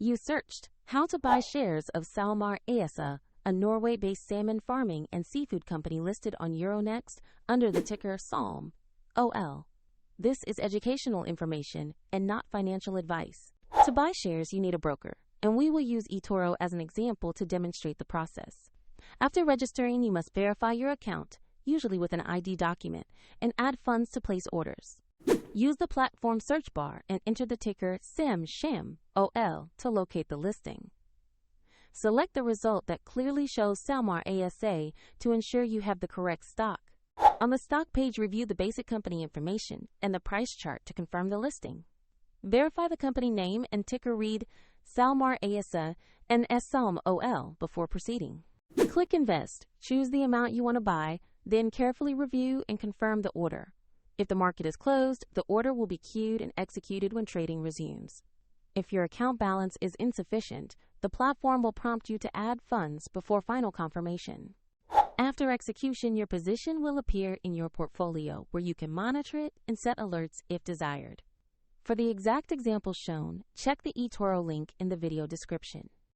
You searched how to buy shares of SalMar ASA, a Norway-based salmon farming and seafood company listed on Euronext under the ticker SalM.OL. This is educational information and not financial advice. To buy shares, you need a broker, and we will use eToro as an example to demonstrate the process. After registering, you must verify your account, usually with an ID document, and add funds to place orders. Use the platform search bar and enter the ticker SALM.OL to locate the listing. Select the result that clearly shows SalMar ASA to ensure you have the correct stock. On the stock page, review the basic company information and the price chart to confirm the listing. Verify the company name and ticker read SalMar ASA and SalM.OL before proceeding. Click Invest, choose the amount you want to buy, then carefully review and confirm the order. If the market is closed, the order will be queued and executed when trading resumes. If your account balance is insufficient, the platform will prompt you to add funds before final confirmation. After execution, your position will appear in your portfolio where you can monitor it and set alerts if desired. For the exact example shown, check the eToro link in the video description.